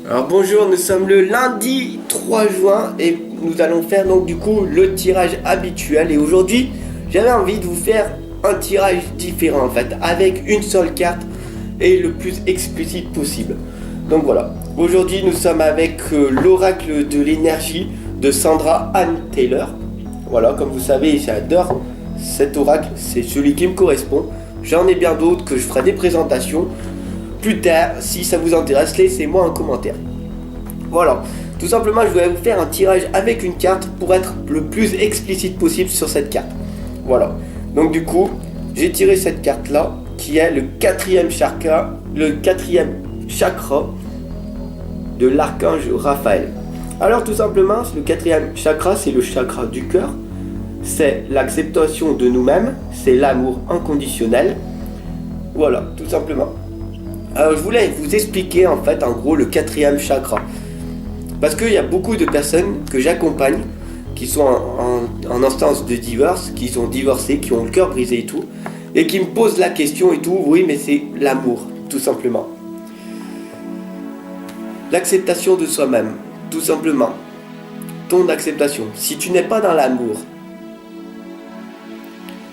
Alors bonjour, nous sommes le lundi 3 juin et nous allons faire donc du coup le tirage habituel. Et aujourd'hui, j'avais envie de vous faire un tirage différent en fait, avec une seule carte et le plus explicite possible. Donc voilà, aujourd'hui nous sommes avec l'oracle de l'énergie de Sandra Anne Taylor. Voilà, comme vous savez, j'adore cet oracle, c'est celui qui me correspond. J'en ai bien d'autres que je ferai des présentations plus tard. Si ça vous intéresse, laissez-moi un commentaire. Voilà, tout simplement je voulais vous faire un tirage avec une carte pour être le plus explicite possible sur cette carte. Voilà, donc du coup j'ai tiré cette carte là qui est le quatrième chakra de l'archange Raphaël. Alors tout simplement le quatrième chakra, c'est le chakra du cœur, c'est l'acceptation de nous-mêmes, c'est l'amour inconditionnel. Voilà, tout simplement. Alors je voulais vous expliquer en fait en gros le quatrième chakra. Parce qu'il y a beaucoup de personnes que j'accompagne qui sont en instance de divorce, qui sont divorcées, qui ont le cœur brisé et tout, et qui me posent la question et tout, oui mais c'est l'amour, tout simplement. L'acceptation de soi-même, tout simplement. Ton acceptation. Si tu n'es pas dans l'amour,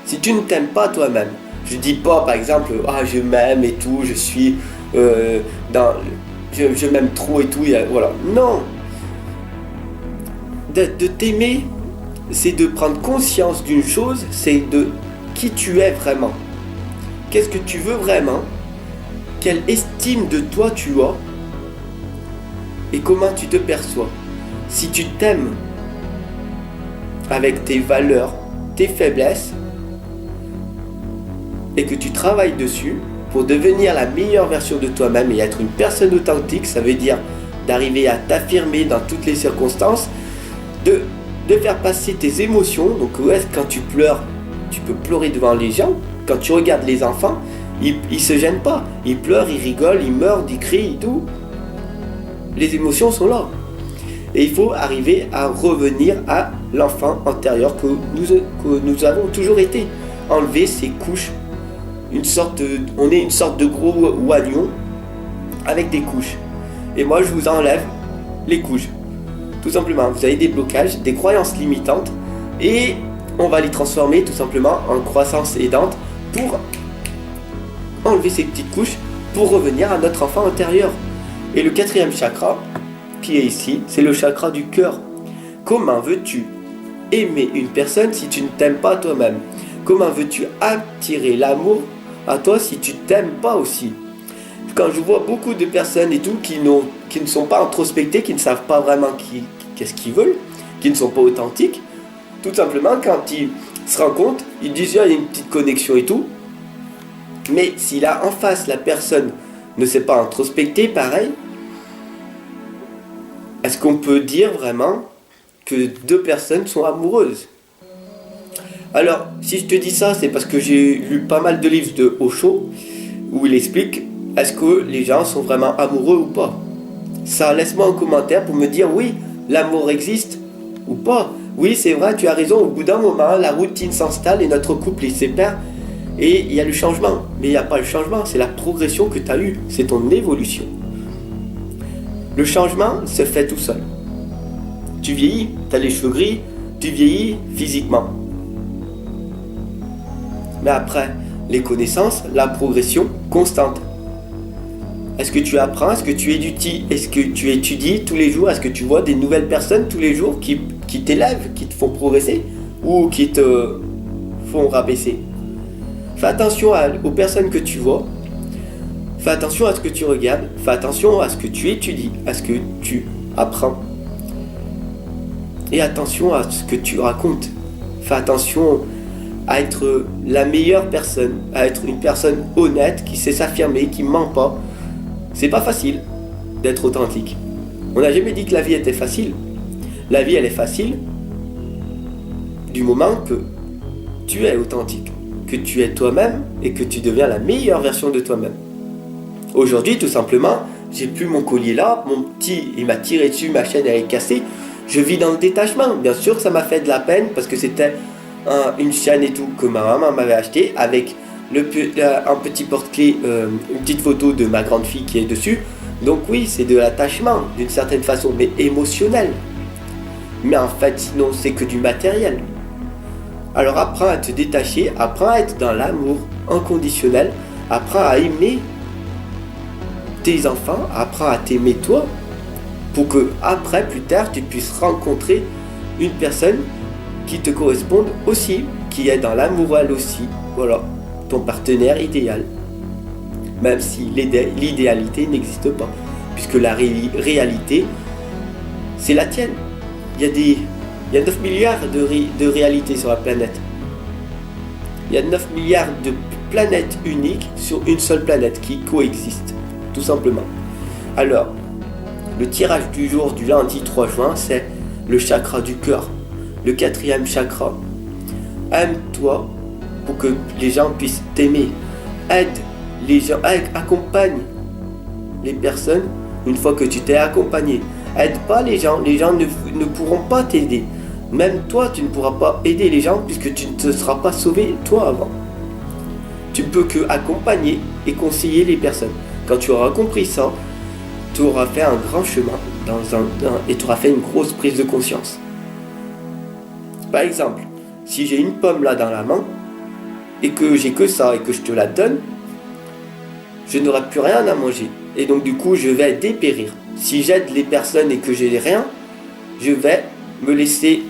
si tu ne t'aimes pas toi-même, je dis pas par exemple, je m'aime et tout, je suis je m'aime trop et tout, voilà. Non. De t'aimer, c'est de prendre conscience d'une chose, c'est de qui tu es vraiment. Qu'est-ce que tu veux vraiment? Quelle estime de toi tu as? Et comment tu te perçois? Si tu t'aimes avec tes valeurs, tes faiblesses, et que tu travailles dessus pour devenir la meilleure version de toi-même et être une personne authentique, ça veut dire d'arriver à t'affirmer dans toutes les circonstances, de faire passer tes émotions. Donc quand tu pleures, tu peux pleurer devant les gens. Quand tu regardes les enfants, ils se gênent pas, ils pleurent, ils rigolent, ils meurent, ils crient et tout. Les émotions sont là. Et il faut arriver à revenir à l'enfant intérieur que nous avons toujours été. Enlever ces couches. On est une sorte de gros oignon avec des couches. Et moi je vous enlève les couches. Tout simplement, vous avez des blocages, des croyances limitantes et on va les transformer tout simplement en croissance aidante pour enlever ces petites couches pour revenir à notre enfant intérieur. Et le quatrième chakra qui est ici, c'est le chakra du cœur. Comment veux-tu aimer une personne si tu ne t'aimes pas toi-même? Comment veux-tu attirer l'amour à toi si tu t'aimes pas aussi? Quand je vois beaucoup de personnes et tout qui ne sont pas introspectées, qui ne savent pas vraiment qu'est-ce qu'ils veulent, qui ne sont pas authentiques, tout simplement quand ils se rencontrent, ils disent il y a une petite connexion et tout, mais si là en face la personne ne s'est pas introspectée, pareil, est-ce qu'on peut dire vraiment que deux personnes sont amoureuses? Alors, si je te dis ça, c'est parce que j'ai lu pas mal de livres de Osho où il explique est-ce que les gens sont vraiment amoureux ou pas. Ça, laisse-moi un commentaire pour me dire oui, l'amour existe ou pas. Oui, c'est vrai, tu as raison, au bout d'un moment, la routine s'installe et notre couple il se sépare et il y a le changement. Mais il n'y a pas le changement, c'est la progression que tu as eue, c'est ton évolution. Le changement se fait tout seul. Tu vieillis, tu as les cheveux gris, tu vieillis physiquement. Mais après, les connaissances, la progression constante. Est-ce que tu apprends? Est-ce que tu étudies? Est-ce que tu étudies tous les jours? Est-ce que tu vois des nouvelles personnes tous les jours qui t'élèvent, qui te font progresser ou qui te font rabaisser? Fais attention aux personnes que tu vois. Fais attention à ce que tu regardes. Fais attention à ce que tu étudies, à ce que tu apprends. Et attention à ce que tu racontes. Fais attention à être la meilleure personne, à être une personne honnête, qui sait s'affirmer, qui ne ment pas. C'est pas facile d'être authentique. On n'a jamais dit que la vie était facile. La vie, elle est facile du moment que tu es authentique, que tu es toi-même et que tu deviens la meilleure version de toi-même. Aujourd'hui, tout simplement, j'ai plus mon collier là, mon petit, il m'a tiré dessus, ma chaîne elle est cassée. Je vis dans le détachement. Bien sûr, ça m'a fait de la peine parce que c'était une chaîne et tout que ma maman m'avait acheté avec un petit porte-clés, une petite photo de ma grande fille qui est dessus. Donc oui, c'est de l'attachement d'une certaine façon, mais émotionnel. Mais en fait, sinon, c'est que du matériel. Alors apprends à te détacher, apprends à être dans l'amour inconditionnel, apprends à aimer tes enfants, apprends à t'aimer toi, pour que après, plus tard, tu puisses rencontrer une personne qui te corresponde aussi, qui est dans l'amour elle aussi. Voilà, ton partenaire idéal. Même si l'idéalité n'existe pas, puisque la réalité, c'est la tienne. Il y a 9 milliards de réalités sur la planète. Il y a 9 milliards de planètes uniques sur une seule planète qui coexistent, tout simplement. Alors, le tirage du jour du lundi 3 juin, c'est le chakra du cœur, le 4e chakra. Aime-toi pour que les gens puissent t'aimer. Aide les gens, accompagne les personnes une fois que tu t'es accompagné. Aide pas les gens ne pourront pas t'aider. Même toi, tu ne pourras pas aider les gens puisque tu ne te seras pas sauvé toi avant. Tu ne peux que accompagner et conseiller les personnes. Quand tu auras compris ça, tu auras fait un grand chemin et tu auras fait une grosse prise de conscience. Par exemple, si j'ai une pomme là dans la main et que j'ai que ça et que je te la donne, je n'aurai plus rien à manger. Et donc du coup, je vais dépérir. Si j'aide les personnes et que j'ai rien, je vais me laisser...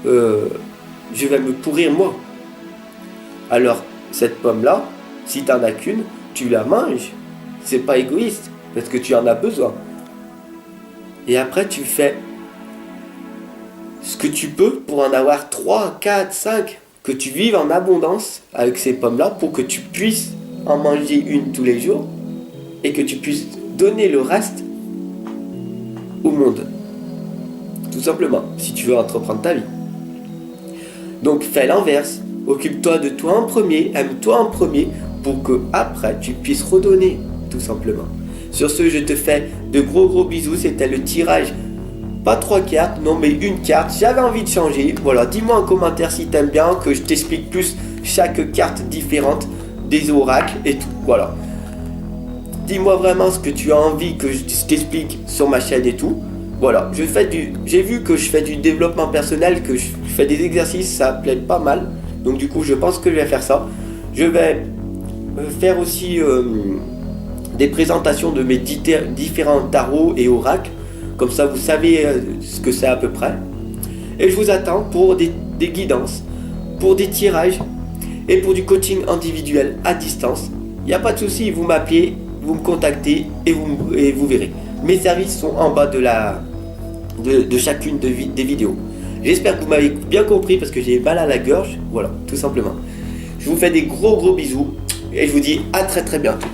je vais me pourrir moi. Alors, cette pomme-là, si tu n'en as qu'une, tu la manges. C'est pas égoïste, parce que tu en as besoin. Et après, tu fais ce que tu peux pour en avoir 3, 4, 5, que tu vives en abondance avec ces pommes-là pour que tu puisses en manger une tous les jours et que tu puisses donner le reste au monde. Tout simplement, si tu veux entreprendre ta vie. Donc fais l'inverse. Occupe-toi de toi en premier, aime-toi en premier pour que après tu puisses redonner, tout simplement. Sur ce, je te fais de gros bisous. C'était le tirage. Pas 3 cartes, non mais une carte. J'avais envie de changer. Voilà, dis-moi en commentaire si t'aimes bien, que je t'explique plus chaque carte différente des oracles et tout. Voilà. Dis-moi vraiment ce que tu as envie que je t'explique sur ma chaîne et tout. Voilà, j'ai vu que je fais du développement personnel, que je fais des exercices, ça plaît pas mal. Donc du coup, je pense que je vais faire ça. Je vais faire aussi des présentations de mes différents tarots et oracles. Comme ça, vous savez ce que c'est à peu près. Et je vous attends pour des guidances, pour des tirages et pour du coaching individuel à distance. Il n'y a pas de souci, vous m'appelez, vous me contactez et vous verrez. Mes services sont en bas de chacune des vidéos. J'espère que vous m'avez bien compris parce que j'ai mal à la gorge. Voilà, tout simplement. Je vous fais des gros bisous et je vous dis à très bientôt.